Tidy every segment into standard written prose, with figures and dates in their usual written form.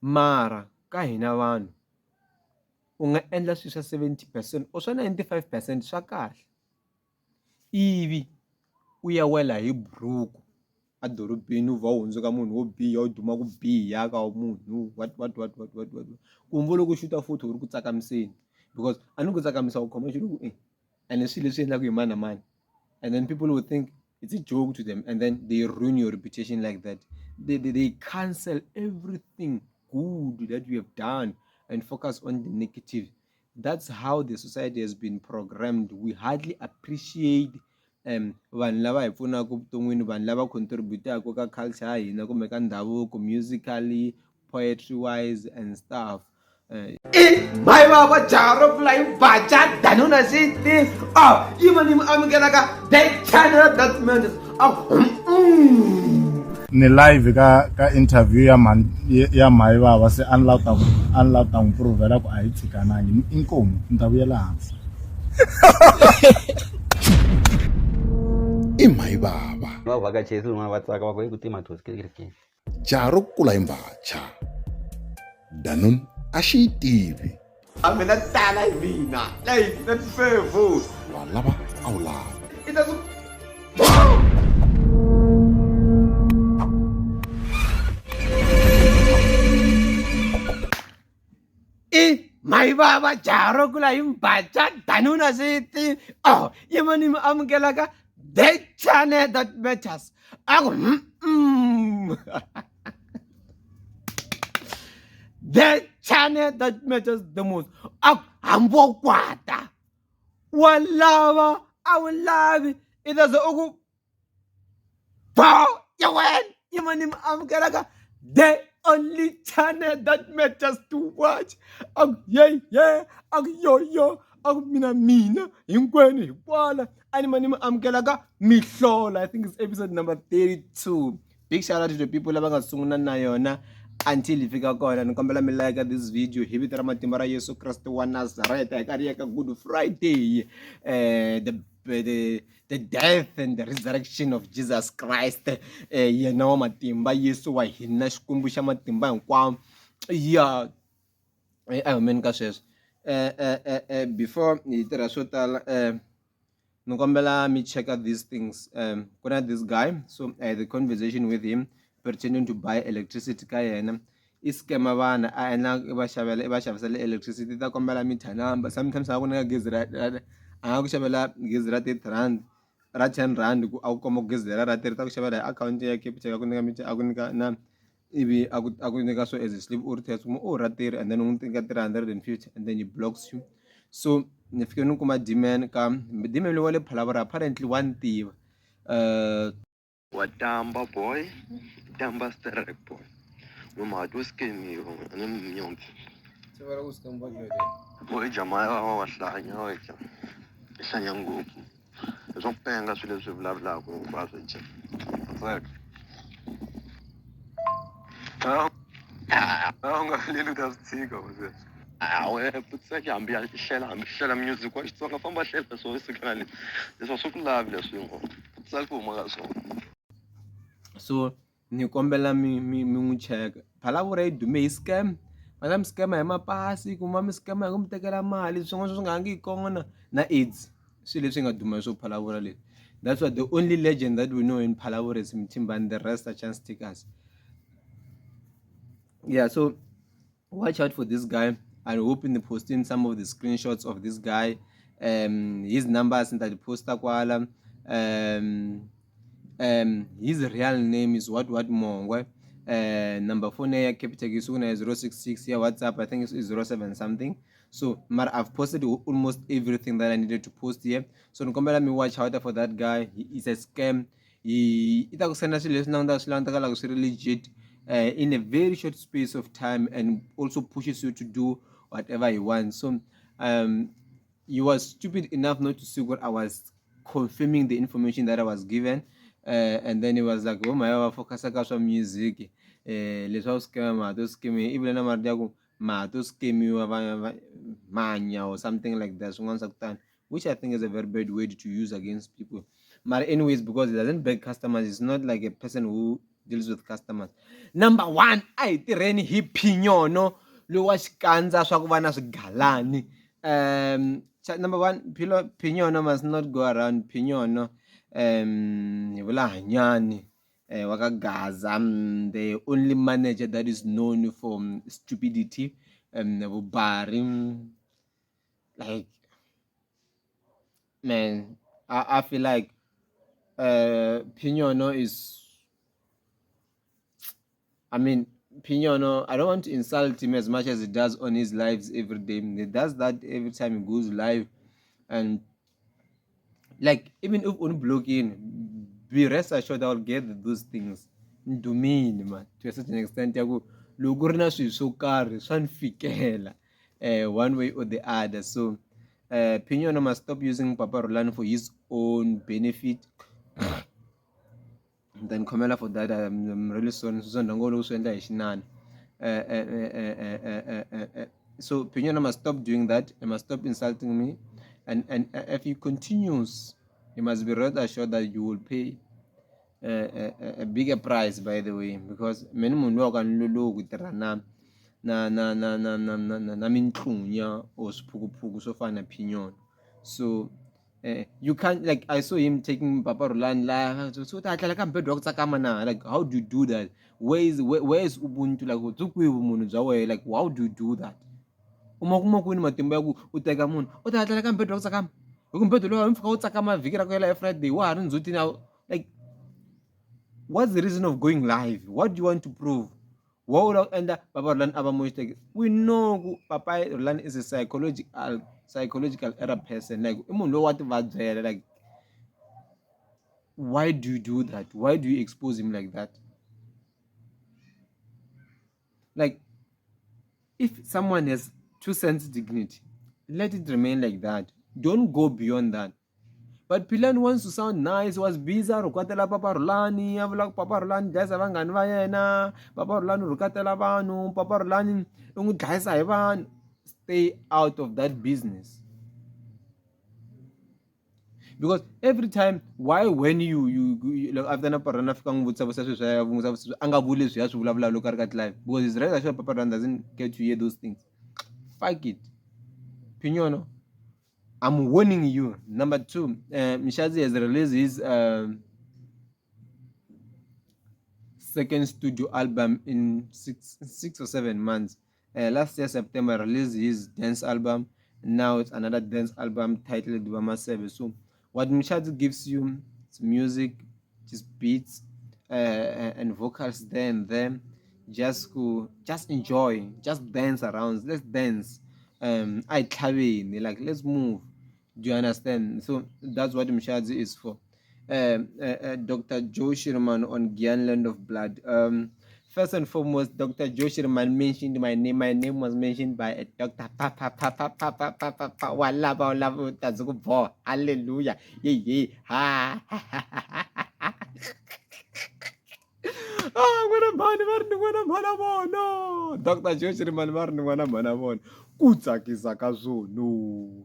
mara ka hina vanhu u nga endla swilo swa 70% or swa 95% swa kahle ivi u ya wela hi buruku adorobeni u vha u hundzuka munhu wo biha u duma ku biha ka munhu what kumbe loko u xuta futhi u ri ku tsakamiseni because a ni ku tsakamisa u khoma xilo ku and swilo leswi endlaka hi mani na mani and then people will think it's a joke to them and then they ruin your reputation like that. They cancel everything good that you have done and focus on the negative. That's how the society has been programmed. We hardly appreciate vanhu lava hi pfunaka vuton'wini, vanhu lava contributaka ka culture ya hina kumbe ka ndhavuko musically, poetry wise and stuff. My baba jaro flying bacha danuna city. Oh, even him amgelaka that channel that man. Ni live ka interview ya my baba se unlocked improvela ku a hi tsikanangi inkomo ndavuyela hansi. My baba va vhakachesi un'wana va tsaka va ku ku tima thosi kerekeni jaro kula imbacha danun a xi yi tivi mina tala hi mina like that's fair food wa lava a wu lava it doesn't my baba jaro kula imbacha danuna city. Oh, even him amgelaka that channel that matters. The channel that matters the most. Ambokwata. Walava. I will love it. It does a pow. You win. Even him amgelaka. The only channel that matters to watch. Yeah. Yo. Mina. Ingweni. Wala. Animanima amgelaka. Mihlola. I think it's episode number 32. Big shout out to the people labanga sunguna na yona. Until ifika kona nikombela mi like this video hi vito ra matimba ra Yesu Kristo wa Nazareth hi karhi ka Good Friday, the death and the resurrection of Jesus Christ, yena wa matimba Yesu wa hina xikwembu xa matimba hinkwawo ya amen ka sweswo. Before hi tirha swo tala nikombela mi check out these things. Kuna this guy, so I had a conversation with him pretending to buy electricity ka yena iskema vana a endla va xavisela electricity ta kombela meter number. Sometimes a ku nyika gezi ra a nga ku xavela gezi ra 30 rand ra 10 rand ku a ku komba gezi ra 30 ta ku xavela hi account ya Capitec a ku nyika meter a ku nyika na ivi a ku nyika so as a slip u ri test kuma ra 30 and then u n'wi nyika 350 and then he blocks you. So ni fike ni kuma demand ka demand wa le Phalabora apparently one tiva Wadamba boy, Damba Sterek boy. No matter what's getting you, and I'm young. Boy, Jamaica, was lying, it's a young group. There's no paying us with blah blah blah. I'm going to little that's sick of it. I will put such a shell music, watch song of my shelter, so it's a kind of this was so lovely. So ni kombela mi n'wi cheka. Phalabora yi dume hi scam. Va nga mi scam hi mapasi kumbe mi scam hi ku mi tekela mali swin'wana swi nga hangi kona na AIDS. Swilo leswi nga duma swo Phalabora leswi. That's what the only legend that we know in Phalabora is Mthimbani. The rest are chance stickers. Yeah, so watch out for this guy. I'm hoping to post in some of the screenshots of this guy. His numbers in that poster kwala. His real name is what Mongwe. Number phone ya Capitec is 066. Yeah, WhatsApp I think is 07 something. So I've posted almost everything that I needed to post here. So let me watch out for that guy. It's a scam. He legit in a very short space of time and also pushes you to do whatever he wants. So he was stupid enough not to see what I was confirming the information that I was given. And then he was like, oh my god, focus on music. Let's all scam, those scam, even those scam mania or something like that. Which I think is a very bad way to use against people. But anyways, because it doesn't beg customers, it's not like a person who deals with customers. Number one, a hi tirheni hi Phinyono loyi wa xikandza swa ku va na swigalani. Number one, Phinyono must not go around. Phinyono hi vula Hanyani wa ka Gaza, the only manager that is known for stupidity, vubari, like, man, I feel like Phinyono is, I mean, Phinyono, I don't want to insult him as much as he does on his lives every day. He does that every time he goes live. And like, even if on block in, be rest assured I'll get those things. To me, man, to a certain extent, I go, Lugurna so karhi swa ni fikela one way or the other. So Phinyono must stop using Papa Rolando for his own benefit. Then Khomela for that, I'm really sorry. So Phinyono must stop doing that. He must stop insulting me, and if he continues, he must be rather assured that you will pay a bigger price, by the way, because many munhu kan lolo kutirha na mintlunya or swiphukupuku swo fana na Phinyono. So you can't, like, I saw him taking Papa Roland like, so like how do you do that? Where is Ubuntu? Like, how do you do that? Uma kwini matimba ya ku u teka munhu u ta hatlela ka mpedwa wa ku tsakama hi ku mpedwa lowu mpfhuka wu tsakama vhiki ra ku hela Friday wa ha ri ndzhuti na, like, what's the reason of going live? What do you want to prove? What would end up Papa Roland Abamoy? We know Papa Roland is a psychological error person. Like, like, why do you do that? Why do you expose him like that? Like, if someone has 2 cents dignity, let it remain like that. Don't go beyond that. But Pilan wants to sound nice, was busy rukatela Papa Rolani, avula Papa Rolani dlaisa vanghani va yena, Papa Rolani rukatela vanhu, Papa Rolani u n'wi dlaisa hi vanhu. Stay out of that business. Because every time, why when you like, after na Papa Rolani fika n'wi vutisa sweswo swa vutisa a nga vuli leswi ya swi vulavula loko a ri ka live, because he's rather sure Papa Rolani doesn't get to hear those things. Fuck it. Phinyono, I'm warning you. Number 2, Mxadzi has released his second studio album in 6 or 7 months. Last year September released his dance album. Now it's another dance album titled Wama Service. So what Mxadzi gives you is music, just beats and vocals there and then. Just enjoy, just dance around. Let's dance. I clubbing, like, let's move. Do you understand? So that's what Mxadzi is for. Dr. Joe Shirman on Giyani Land of Blood. First and foremost, Dr. Joe Shirman mentioned my name. My name was mentioned by a doctor. Hallelujah. Yeah. Ha. Dr. Joe Shirman varni wana mana vona. Kutsakisa ka swona.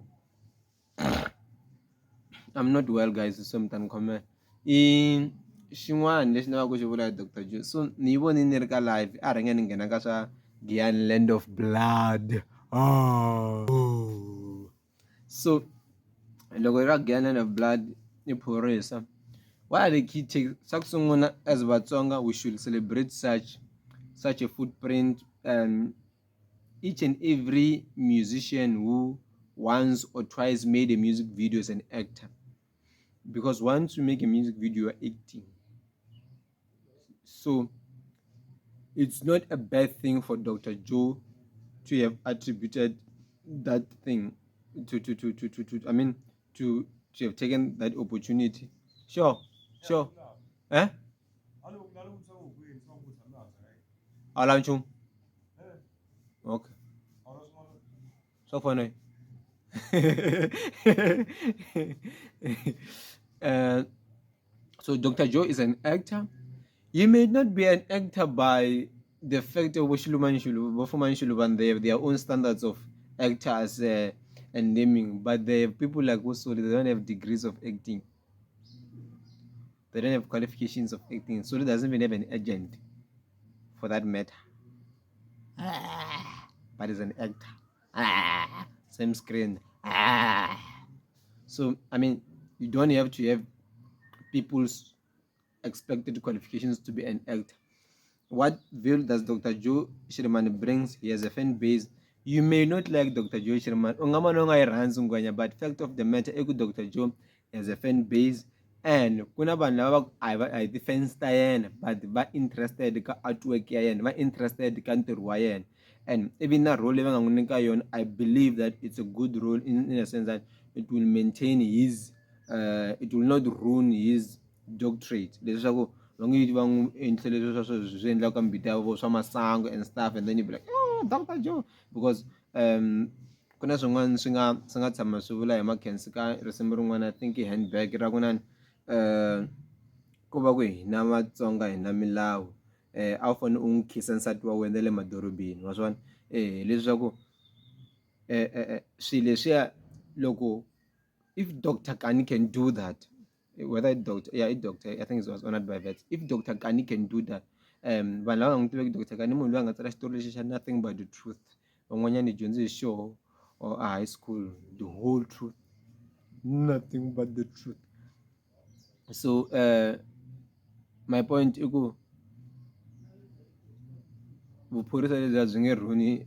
I'm not well, guys, so mtani khome i xin'wana lexi ni va ku xi vula hi Dr. Joe. So ni yi voni ni ri ka live a rhanga ni nghena ka swa Giyani Land of Blood. So loko ra Giyani Land of Blood i phorisa, why the key take sa ku sungula, as Vatsonga we should celebrate such a footprint, and each and every musician who once or twice made a music video as an actor. Because once you make a music video, you're acting. So it's not a bad thing for Dr. Joe to have attributed that thing to have taken that opportunity. Sure. Eh? Alanchum. Okay. So funny. So Dr. Joe is an actor. He may not be an actor by the fact of and they have their own standards of actors and naming, but they have people like Uso, they don't have degrees of acting. they don't have qualifications of acting, so it doesn't even have an agent for that matter. But is an actor. Same screen. So I mean, you don't have to have people's expected qualifications to be an actor. What value does Dr. Joe Shirman brings? He has a fan base. You may not like Dr. Joe Shirman, but fact of the matter, Dr. Joe has a fan base, and kuna vanhu lava a hi ti-fans ta yena but va interested ka artwork ya yena, va interested ka ntirho wa yena, and even na role leyi va nga n'wi nyika yona, I believe that it's a good role in a sense that it will maintain his it will not ruin his doctorate. Leswaku long you va n'wi endle leswi swi endlaka mbita ya swa masangu and stuff, and then you be like, oh, Dr. Joe, because ku na swin'wana swi nga tshama swi vula hi makhensi ka risimu rin'wana, I think hi handbag ra ku nani ku va ku hina Vatsonga hi na milawu a wu fanele u n'wi khisa nsati wa wena le madorobeni wa swona leswaku swilo leswiya loko if Dr. Kani can do that, whether doctor, yeah, doctor, I think it was honored by that. If Dr. Kani can do that, vanhu lava nga n'wi tiveki Dr. Kani munhu loyi a nga tsala xitori lexi xa nothing but the truth, van'wanyana dyondze hi show or a high school, the whole truth, nothing but the truth. So my point is ku vuphorisa lebyi byi nge rhuni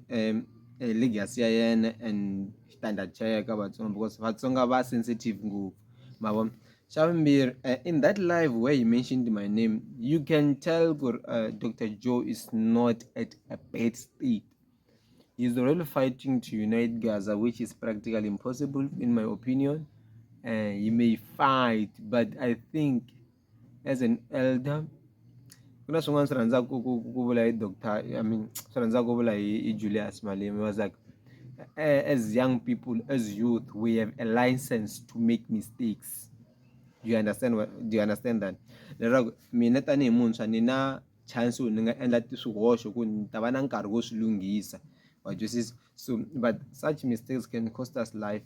legacy ya yena and standard xa yena ka Vatsonga, because Vatsonga va sensitive ngopfu ma vona. Xa vumbirhi, in that live where he mentioned my name, you can tell Dr. Joe is not at a bad state. He's already fighting to unite Gaza, which is practically impossible in my opinion. He may fight, but I think as an elder, kuna swin'wana swi rhandzaka ku vula hi doctor, I mean swi rhandzaka ku vula hi Julius Malema, was like, as young people, as youth, we have a license to make mistakes. Do you understand that? Leswaku mina tanihi muntshwa ni na chance ni nga endla swihoxo ku ni ta va na nkarhi wo swi lunghisa, wa twisisa. So but such mistakes can cost us life,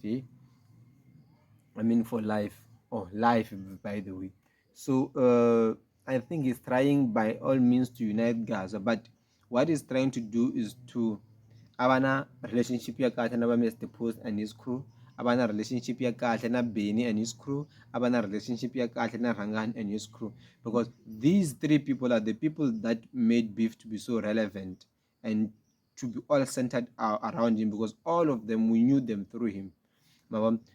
I mean for life, or life by the way. So I think he's trying by all means to unite Gaza, but what he's trying to do is to abana relationship ya kahle na Mr. Post and his crew, abana relationship ya kahle na Benny and his crew, abana relationship ya kahle na Rangan and his crew, because these three people are the people that made beef to be so relevant and to be all centered around him, because all of them, we knew them through him.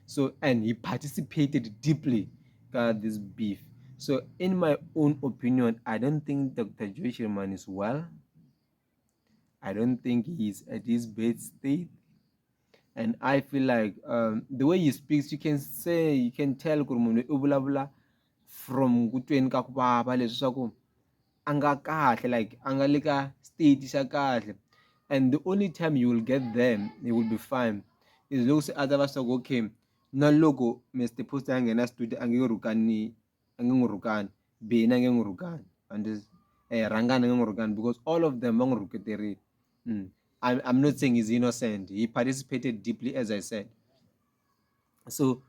So, and he participated deeply in this beef. So in my own opinion, I don't think Dr. Joe Sherman is well. I don't think he's at his best state. And I feel like the way he speaks, you can tell from kutweni ka kubaba leswaku anga kahle, like anga leka state xa kahle. And the only time you will get them, it will be fine, is loko se other vas okay, na loko Mr. Post a nghena studio a nge n'wi rhukani, Beni a nge n'wi rhukani, and Rangani a nge n'wi rhukani, because all of them va n'wi rhuketerile. I'm not saying he's innocent. He participated deeply, as I said. So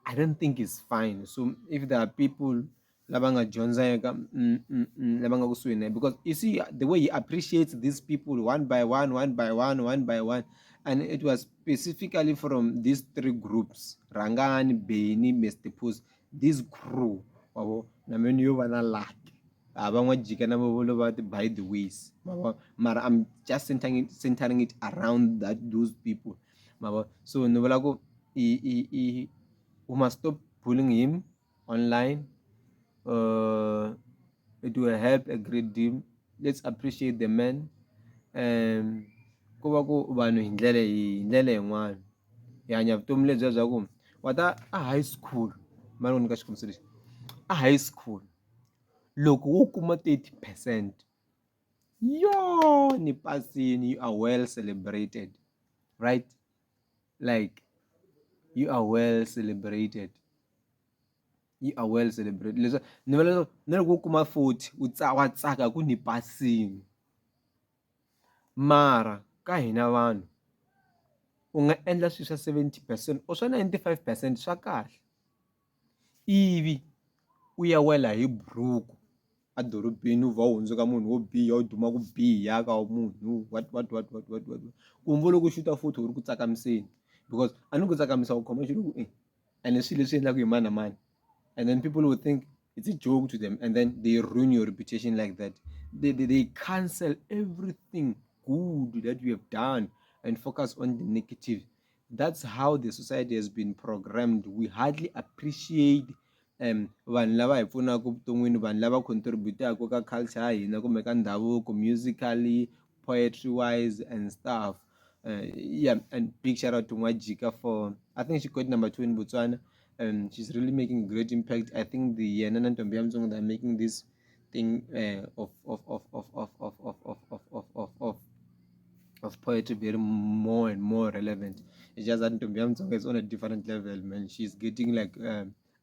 I don't think it's fine. So if there are people labanga Johnson, labanga kusuine, because you see the way he appreciates these people one by one, and it was specifically from these three groups: Rangan, Beni, Mr. Post. This crew, na menu you wanna lack. By the ways, I'm just centering it around those people. So Novelago, we must stop pulling him online. It will help a great deal. Let's appreciate the man. Kuva ku vanhu hi ndlela yin'wana hi hanya vutomi lebyi bya ku wata a high school, mali ku nyika xikombiso lexi, a high school loko wo kuma 30%, yo ni pasini, you are well celebrated, right? Like you are well celebrated. Leswi ni vula na loko u kuma 40 wa tsaka ku ni pasini. Mara ka hina vanhu u nga endla swilo swa 70% or swa 95% swa kahle, ivi u ya wela hi buruku adorobeni u vha u hundzuka munhu wo biha u duma ku biha ka munhu what kumbe loko u xuta futhi u ri ku tsakamiseni because a ni ku tsakamisa u khoma xilo ku and swilo leswi endlaka hi mani na mani and then people will think it's a joke to them and then they ruin your reputation like that. They cancel everything good that you have done and focus on the negative. That's how the society has been programmed. We hardly appreciate vanhu lava hi pfunaka vuton'wini, vanhu lava contributaka ka culture ya hina kumbe ka ndhavuko musically, poetry wise and stuff. Yeah, and big shout out to Mwajika for, I think she got number 2 in Botswana. She's really making a great impact. I think the Nana Ntombiamzong are making this thing of poetry very more and more relevant. It's just that Ntombiamzong is on a different level, man. She's getting like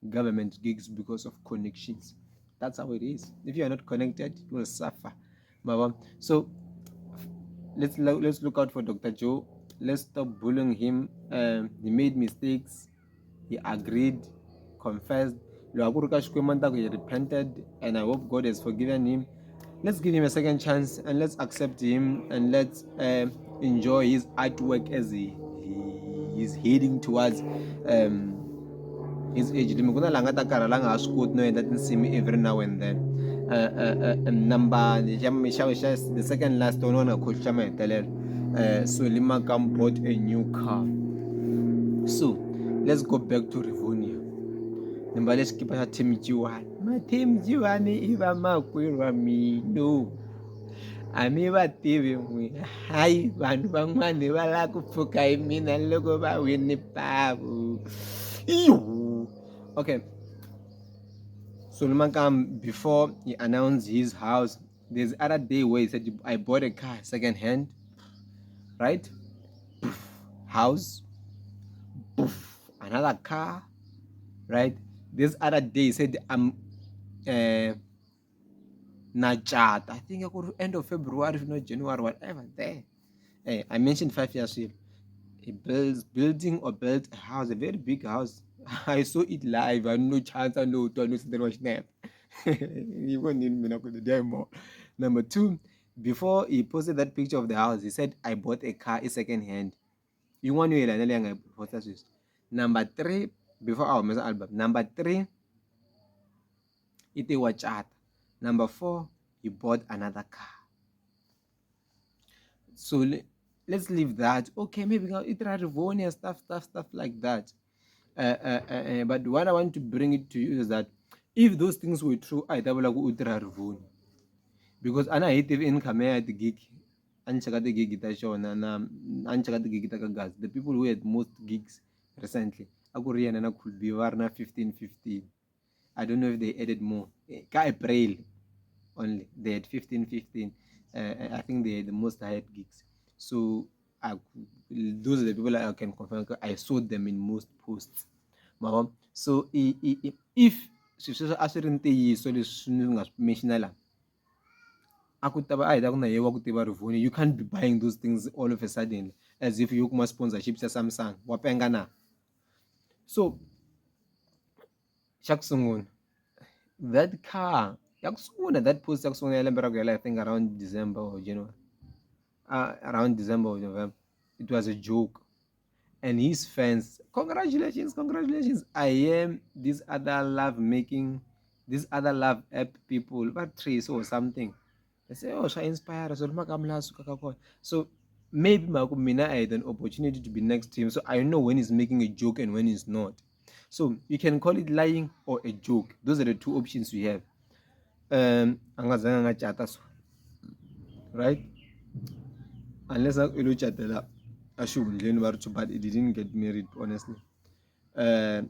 government gigs because of connections. That's how it is. If you are not connected, you will suffer. So let's look out for Dr. Joe. Let's stop bullying him. He made mistakes. He agreed, confessed. He repented, and I hope God has forgiven him. Let's give him a second chance and let's accept him and let's enjoy his artwork as he is heading towards his age limit. Kuna langa ta karhala nga ha swi koti no endla tinsimu every now and then. Number the second last one on a coach Sulimakam bought a new car. So let's go back to Rivonia. Number let's keep a Team Giyani. My Team Giyani iva makwerhu wa mina. A mi va tivi n'wina, hayi vanhu van'wani va lava ku pfuka hi mina loko va wini pavu. Okay. Sulimakam, before he announced his house, there's other day where he said, I bought a car second hand, right? House, another car, right? This other day he said, I'm Najat. I think I could end of February, if not January, whatever. There. I mentioned 5 years ago. He building or built a house, a very big house. I saw it live. I had no chance. I know to watch snap. You won't need me not to do more. Number 2, before he posted that picture of the house, he said, I bought a car, a second hand. You want to Number 3, before our music album. Number 3, it was chat. Number 4, he bought another car. So let's leave that. Okay, maybe it Rivonia stuff like that. But what I want to bring it to you is that if those things were true, I double like Utra Rivonia. Because I hate the income at the gig. The people who had most gigs recently, Aguriana could be Varna 15. I don't know if they added more. April only. They had 15. I think they had the most hired gigs. So those are the people I can confirm. I saw them in most posts. So if you can't be buying those things all of a sudden as if you kuma sponsorship sa Samsung wapengana. So Shaksungun, that car that post I think around December or January, around December or November, it was a joke. And his fans, congratulations. I am this other love app people, but Trace or something. They say, oh, shall inspire us. So maybe Mina I had an opportunity to be next to him, so I know when he's making a joke and when he's not. So you can call it lying or a joke. Those are the two options we have. Right? Unless I but it didn't get married, honestly. I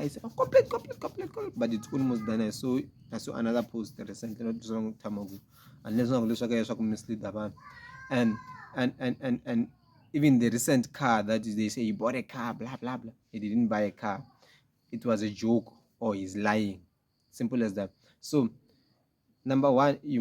said, complete, but it's almost done. I saw another post recently, not so long time ago. Unless I mislead the man. And even the recent car that they say he bought a car, blah blah blah. He didn't buy a car. It was a joke or he's lying. Simple as that. So number 1, he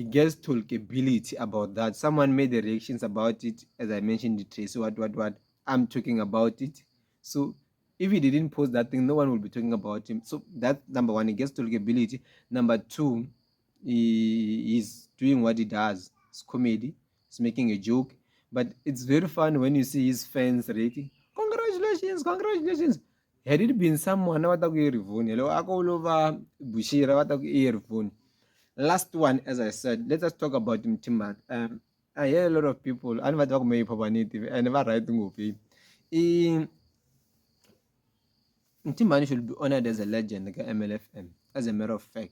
gets talkability about that. Someone made the reactions about it, as I mentioned the Tracy what I'm talking about it. So If he didn't post that thing, no one will be talking about him. So that's number one, he gets tolerability. Number two, he's doing what he does. It's comedy. He's making a joke. But it's very fun when you see his fans rating. Congratulations, congratulations. Had it been someone, what hello, ako over Bushira, what earphone. Last one, as I said, let us talk about Mthimbani. I hear a lot of people, I never talk about native, I never write Mthimbani should be honored as a legend like MLFM. As a matter of fact,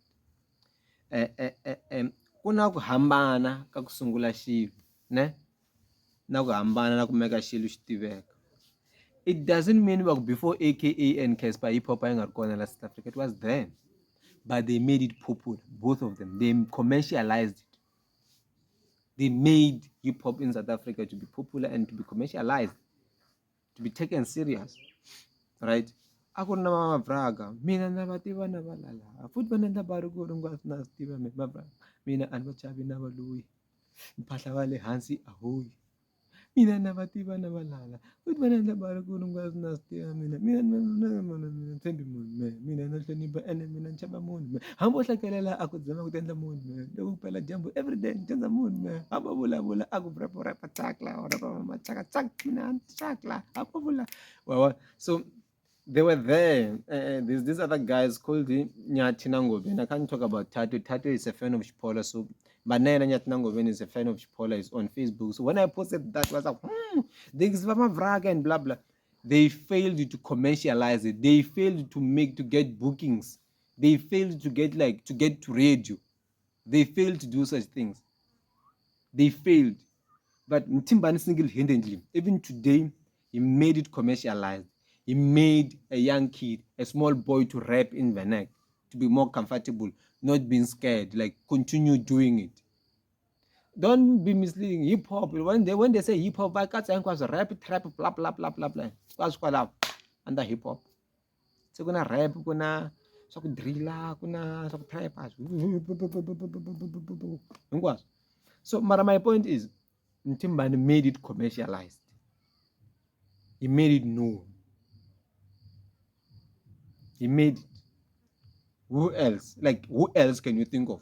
kuna ku hambana ka ku sungula xilo ne na ku hambana na ku meka xilo xi tiveka. It doesn't mean like before AKA and Casper hip hop ain't gonna la South Africa. It was then, but they made it popular. Both of them, they commercialized it. They made hip hop in South Africa to be popular and to be commercialized, to be taken serious, right? Ako na mama vraga, mina na bativa na balala. Futhi banenda barukuru ngwazi na stiva me mabra. Mina anbachabi na baluyi. Mpahla wale hansi ahoyi. Mina na bativa na balala. Futhi banenda barukuru ngwazi na stiva mina. Mina nthembi munhu me. Mina na hlonipha ene mina nchaba munhu me. Hambo hlakelela aku zama ku tendla munhu me. Loko kuphela dyambu every day ntendza munhu me. Hamba vulavula aku rapa tsakla rapa mama tsaka tsak mina tsakla. Hamba vula. Well, so they were there. There's these other guys called Nyathi Nangobe, and I can't talk about Tato. Tato is a fan of Chipola, so but Nana Nyathi Nangobe is a fan of Chipola. Is on Facebook. So when I posted that, I was like, this Vama Vraga and blah blah. They failed to commercialize it. They failed to get bookings. They failed to get to radio. They failed to do such things. They failed. But Mthimbani single-handedly, even today, he made it commercialized. He made a young kid, a small boy, to rap in vernac, to be more comfortable, not being scared, like continue doing it. Don't be misleading. Hip hop, when they say hip hop, I can't say rap, trap, blah blah blah blah blah. That's quite out under hip hop. So gonna rap, gonna so drilla, gonna so trap. So my point is, Mthimbani made it commercialized. He made it known. He made it. Who else? Like, who else can you think of?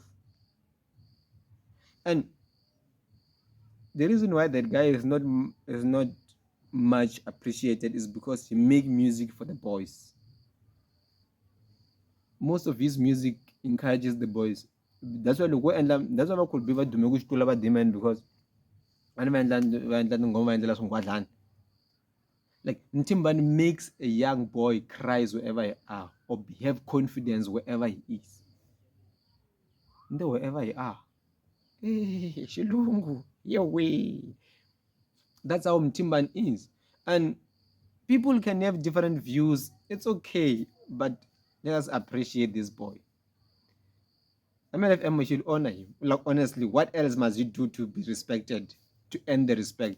And the reason why that guy is not much appreciated is because he make music for the boys. Most of his music encourages the boys. That's why look, and that's why I could be about demand because like Mthimbani makes a young boy cries wherever he are or have confidence wherever he is. Wherever he are. Hey, Shilungu, your way. That's how Mthimbani is. And people can have different views. It's okay, but let us appreciate this boy. MLFM, we should honor him. Like, honestly, what else must you do to be respected, to earn the respect?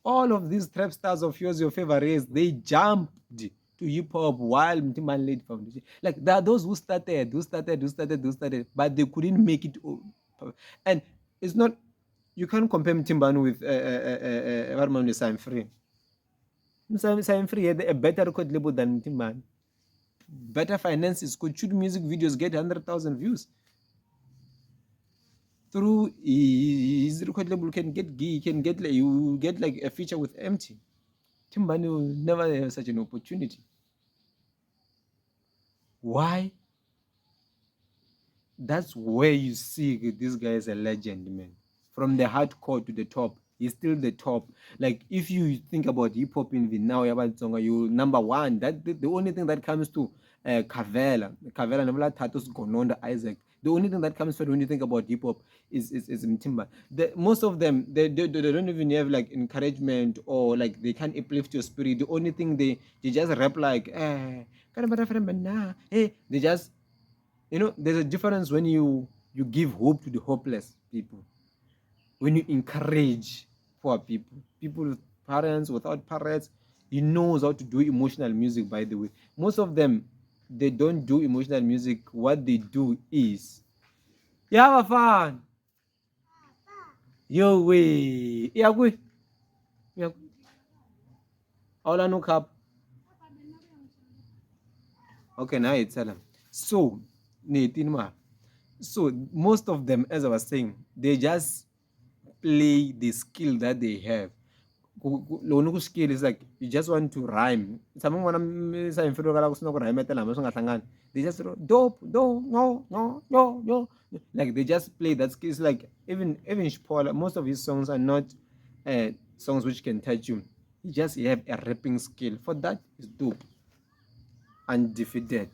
All of these trap stars of yours, your favorites, they jumped to hip hop while Mthimbani laid foundation. Like, there are those who started, but they couldn't make it. And it's not, you can't compare Mthimbani with what man is Sign Free. Sign Free had a better record label than Mthimbani. Better finances, could shoot music videos, get 100,000 views. Through his record label, you get like a feature with Empty. Mthimbani will never have such an opportunity. Why? That's where you see this guy is a legend, man. From the hardcore to the top, he's still the top. Like, if you think about hip hop in now, you number one. That the only thing that comes to Kavela, Navla Tatus Gononda Isaac. The only thing that comes to when you think about hip hop is Mthimbani. Most of them they don't even have like encouragement or like they can't uplift your spirit. The only thing they just rap like hey, they just, you know, there's a difference when you give hope to the hopeless people, when you encourage poor people with parents, without parents. He knows how to do emotional music, by the way. Most of them, they don't do emotional music. What they do is, you have a fun. Yo way. Yeah, good. All no cup. Okay, now you tell them. So, so most of them, as I was saying, they just play the skill that they have. Lo skill is like you just want to rhyme. Some one sa inferior kala gusto ko rhyme tela mas ngatangan. They just dope, do, no, no, no, no. Like they just play that skill. It's like even Paul, most of his songs are not songs which can touch you. He have a rapping skill. For that is dope. Undefeated.